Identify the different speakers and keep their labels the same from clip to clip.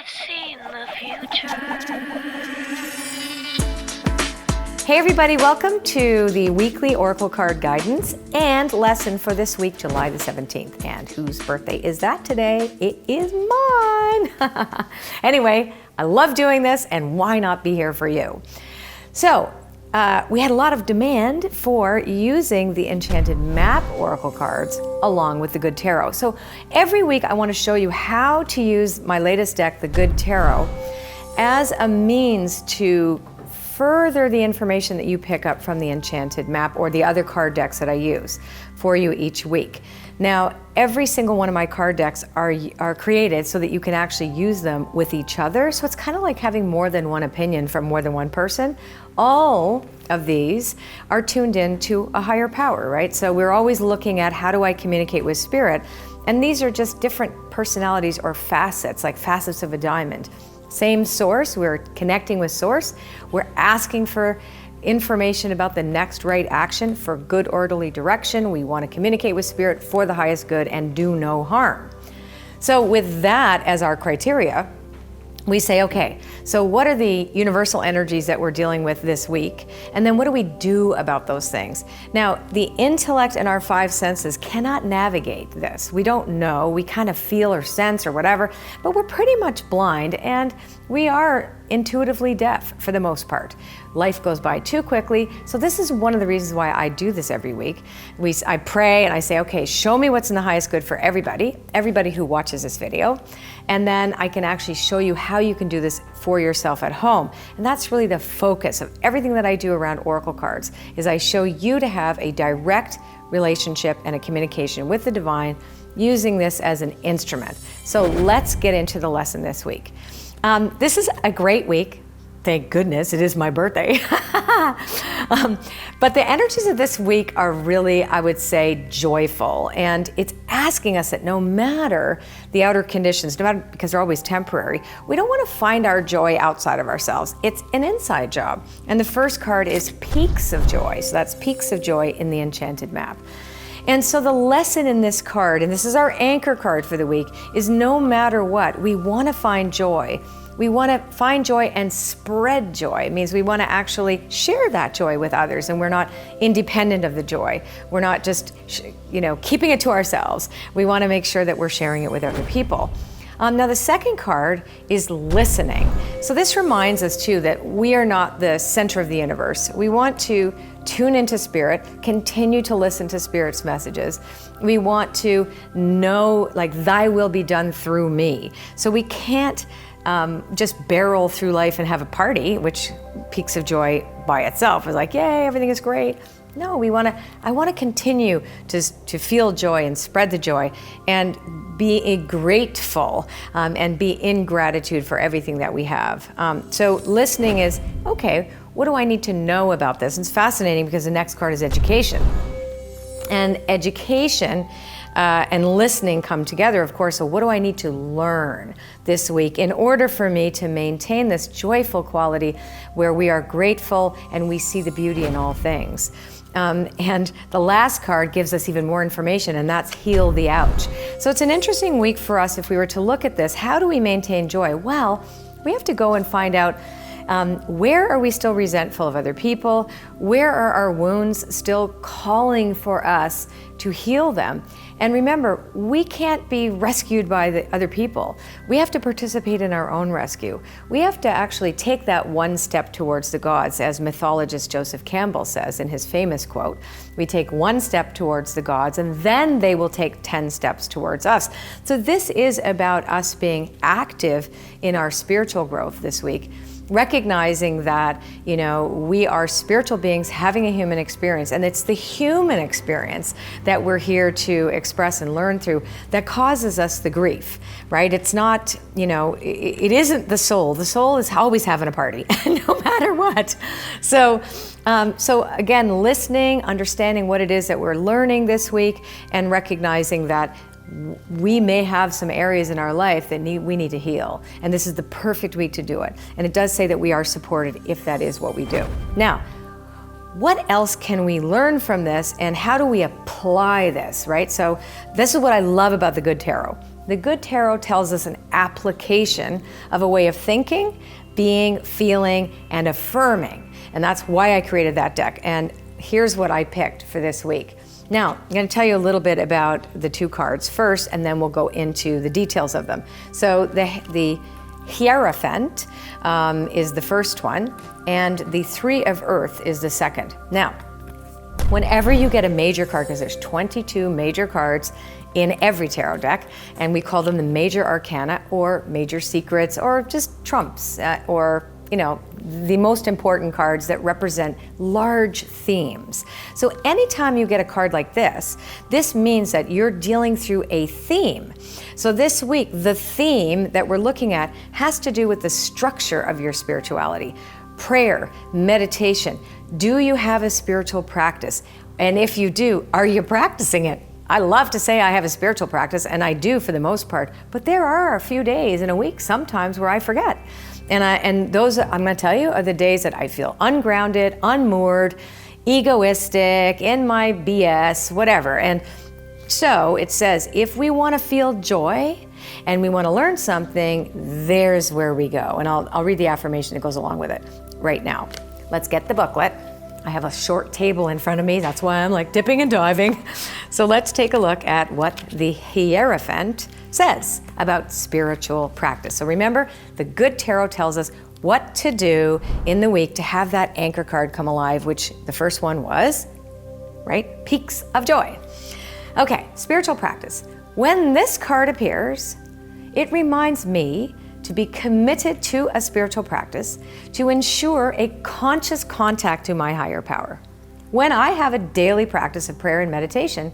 Speaker 1: I've seen the future.
Speaker 2: Hey everybody, welcome to the weekly Oracle card guidance and lesson for this week, July the 17th. And whose birthday is that today? It is mine. Anyway, I love doing this, and why not be here for you? So, we had a lot of demand for using the Enchanted Map Oracle cards along with the Good Tarot. So every week I want to show you how to use my latest deck, the Good Tarot, as a means to further the information that you pick up from the Enchanted Map or the other card decks that I use for you each week. Now, every single one of my card decks are created so that you can actually use them with each other. So it's kind of like having more than one opinion from more than one person. All of these are tuned in to a higher power, right? So we're always looking at how do I communicate with spirit? And these are just different personalities or facets, like facets of a diamond. Same source, we're connecting with source. We're asking for information about the next right action for good orderly direction. We want to communicate with spirit for the highest good and do no harm. So with that as our criteria, we say, okay, so what are the universal energies that we're dealing with this week? And then what do we do about those things? Now, the intellect and our five senses cannot navigate this. We don't know, we kind of feel or sense or whatever, but we're pretty much blind and we are intuitively deaf for the most part. Life goes by too quickly. So this is one of the reasons why I do this every week. I pray and I say, okay, show me what's in the highest good for everybody who watches this video. And then I can actually show you how you can do this for yourself at home. And that's really the focus of everything that I do around Oracle cards, is I show you to have a direct relationship and a communication with the divine using this as an instrument. So let's get into the lesson this week. This is a great week. Thank goodness, it is my birthday. But the energies of this week are really, I would say, joyful. And it's asking us that no matter the outer conditions, no matter, because they're always temporary, we don't want to find our joy outside of ourselves. It's an inside job. And the first card is Peaks of Joy. So that's Peaks of Joy in the Enchanted Map. And so the lesson in this card, and this is our anchor card for the week, is no matter what, we want to find joy. We want to find joy and spread joy. It means we want to actually share that joy with others, and we're not independent of the joy. We're not just, keeping it to ourselves. We want to make sure that we're sharing it with other people. Now the second card is listening. So this reminds us too that we are not the center of the universe. We want to tune into spirit, continue to listen to spirit's messages. We want to know, like, thy will be done through me. So we can't just barrel through life and have a party, which Peaks of Joy by itself is like, yay, everything is great. No, I want to continue to feel joy and spread the joy and be grateful and be in gratitude for everything that we have. So listening is, okay, what do I need to know about this? It's fascinating because the next card is education. And education and listening come together, of course. So what do I need to learn this week in order for me to maintain this joyful quality where we are grateful and we see the beauty in all things? And the last card gives us even more information, and that's Heal the Ouch. So it's an interesting week for us if we were to look at this. How do we maintain joy? Well, we have to go and find out where are we still resentful of other people? Where are our wounds still calling for us to heal them? And remember, we can't be rescued by the other people. We have to participate in our own rescue. We have to actually take that one step towards the gods, as mythologist Joseph Campbell says in his famous quote. We take one step towards the gods, and then they will take 10 steps towards us. So this is about us being active in our spiritual growth this week, recognizing that, we are spiritual beings having a human experience, and it's the human experience that we're here to express and learn through that causes us the grief, right? It's not, it isn't the soul. The soul is always having a party, no matter what. So again, listening, understanding what it is that we're learning this week, and recognizing that we may have some areas in our life that we need to heal. And this is the perfect week to do it. And it does say that we are supported if that is what we do. Now, what else can we learn from this, and how do we apply this, right? So this is what I love about the Good Tarot. The Good Tarot tells us an application of a way of thinking, being, feeling, and affirming. And that's why I created that deck. And here's what I picked for this week. Now, I'm going to tell you a little bit about the two cards first, and then we'll go into the details of them. So the Hierophant is the first one, and the Three of Earth is the second. Now, whenever you get a major card, because there's 22 major cards in every tarot deck, and we call them the major arcana or major secrets or just trumps or the most important cards that represent large themes. So anytime you get a card like this means that you're dealing through a theme. So this week, the theme that we're looking at has to do with the structure of your spirituality. Prayer, meditation. Do you have a spiritual practice? And if you do, are you practicing it? I love to say I have a spiritual practice, and I do for the most part, but there are a few days in a week sometimes where I forget. And those, I'm going to tell you, are the days that I feel ungrounded, unmoored, egoistic, in my BS, whatever. And so it says, if we want to feel joy and we want to learn something, there's where we go. And I'll read the affirmation that goes along with it right now. Let's get the booklet. I have a short table in front of me. That's why I'm like dipping and diving. So let's take a look at what the Hierophant says about spiritual practice. So remember, the Good Tarot tells us what to do in the week to have that anchor card come alive, which the first one was, right? Peaks of joy. Okay, spiritual practice. When this card appears, it reminds me to be committed to a spiritual practice to ensure a conscious contact to my higher power. When I have a daily practice of prayer and meditation,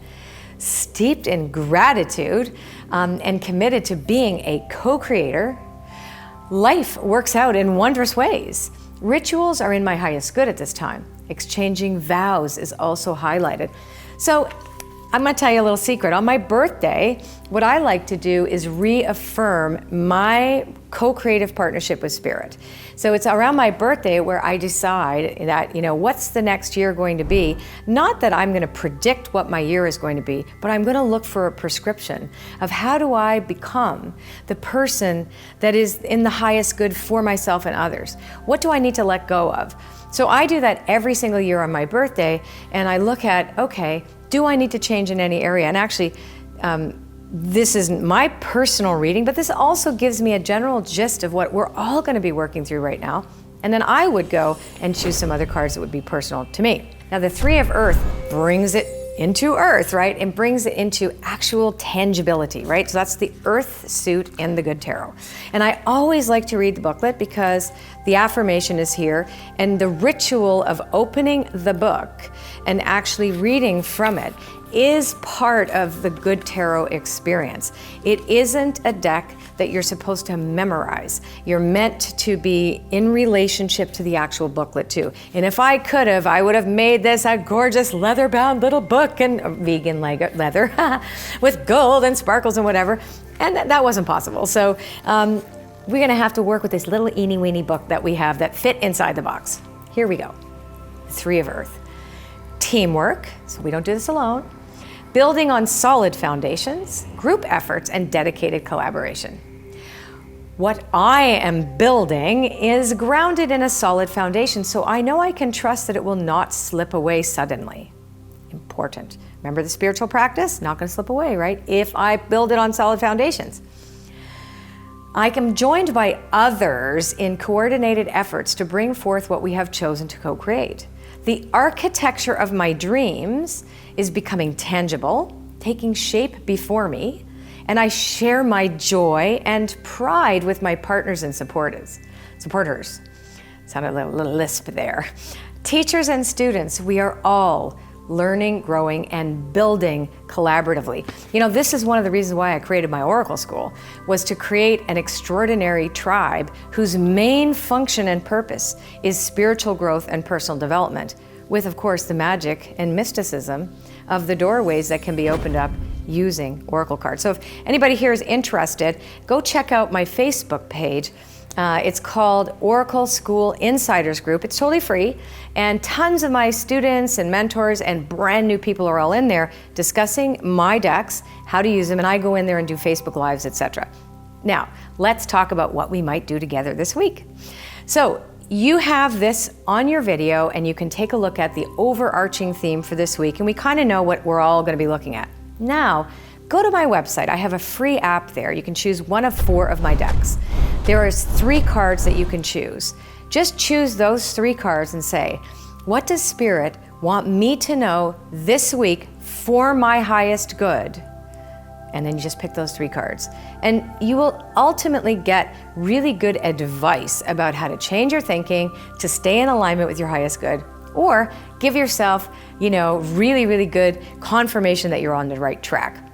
Speaker 2: steeped in gratitude and committed to being a co-creator, life works out in wondrous ways. Rituals are in my highest good at this time. Exchanging vows is also highlighted. So I'm going to tell you a little secret. On my birthday, what I like to do is reaffirm my co-creative partnership with Spirit. So it's around my birthday where I decide that, what's the next year going to be? Not that I'm going to predict what my year is going to be, but I'm going to look for a prescription of how do I become the person that is in the highest good for myself and others? What do I need to let go of? So I do that every single year on my birthday, and I look at, okay, do I need to change in any area? And actually, this isn't my personal reading, but this also gives me a general gist of what we're all going to be working through right now. And then I would go and choose some other cards that would be personal to me. Now, the Three of Earth brings it into earth, right? And brings it into actual tangibility, right? So that's the earth suit in the Good Tarot. And I always like to read the booklet because the affirmation is here, and the ritual of opening the book and actually reading from it is part of the Good Tarot experience. It isn't a deck that you're supposed to memorize. You're meant to be in relationship to the actual booklet too. And if I could have, I would have made this a gorgeous leather-bound little book, and vegan leather with gold and sparkles and whatever. And that wasn't possible. So we're gonna have to work with this little eeny-weeny book that we have that fit inside the box. Here we go. Three of Earth. Teamwork, so we don't do this alone. Building on solid foundations, group efforts, and dedicated collaboration. What I am building is grounded in a solid foundation, so I know I can trust that it will not slip away suddenly. Important. Remember the spiritual practice? Not going to slip away, right? If I build it on solid foundations. I am joined by others in coordinated efforts to bring forth what we have chosen to co-create. The architecture of my dreams is becoming tangible, taking shape before me, and I share my joy and pride with my partners and supporters. Sounded a little lisp there. Teachers and students, we are all learning, growing, and building collaboratively. This is one of the reasons why I created my Oracle School, was to create an extraordinary tribe whose main function and purpose is spiritual growth and personal development, with, of course, the magic and mysticism of the doorways that can be opened up using oracle cards. So if anybody here is interested, go check out my Facebook page. It's called Oracle School Insiders Group. It's totally free, and tons of my students and mentors and brand new people are all in there discussing my decks, how to use them, and I go in there and do Facebook Lives, etc. Now, let's talk about what we might do together this week. So you have this on your video, and you can take a look at the overarching theme for this week, and we kind of know what we're all going to be looking at. Now, go to my website. I have a free app there. You can choose one of 4 of my decks. There is 3 cards that you can choose. Just choose those 3 cards and say, what does Spirit want me to know this week for my highest good? And then you just pick those 3 cards. And you will ultimately get really good advice about how to change your thinking, to stay in alignment with your highest good, or give yourself, really, really good confirmation that you're on the right track.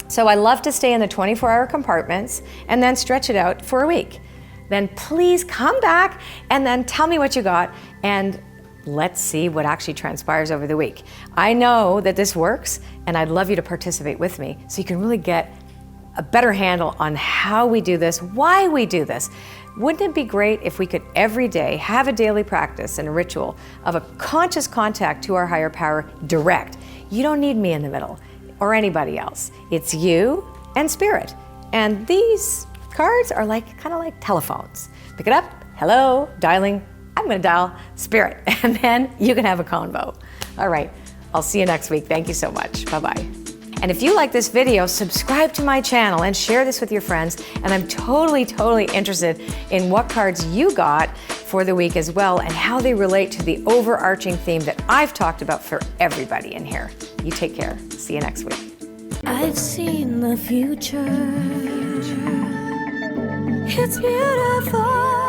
Speaker 2: So I love to stay in the 24-hour compartments and then stretch it out for a week. Then please come back and then tell me what you got, and let's see what actually transpires over the week. I know that this works, and I'd love you to participate with me so you can really get a better handle on how we do this, why we do this. Wouldn't it be great if we could every day have a daily practice and a ritual of a conscious contact to our higher power direct? You don't need me in the middle or anybody else. It's you and Spirit. And these cards are kind of like telephones. Pick it up, hello, dialing, I'm gonna dial Spirit, and then you can have a convo. All right, I'll see you next week. Thank you so much, bye-bye. And if you like this video, subscribe to my channel and share this with your friends. And I'm totally interested in what cards you got for the week as well, and how they relate to the overarching theme that I've talked about for everybody in here. You take care. See you next week.
Speaker 1: I've seen the future. It's beautiful.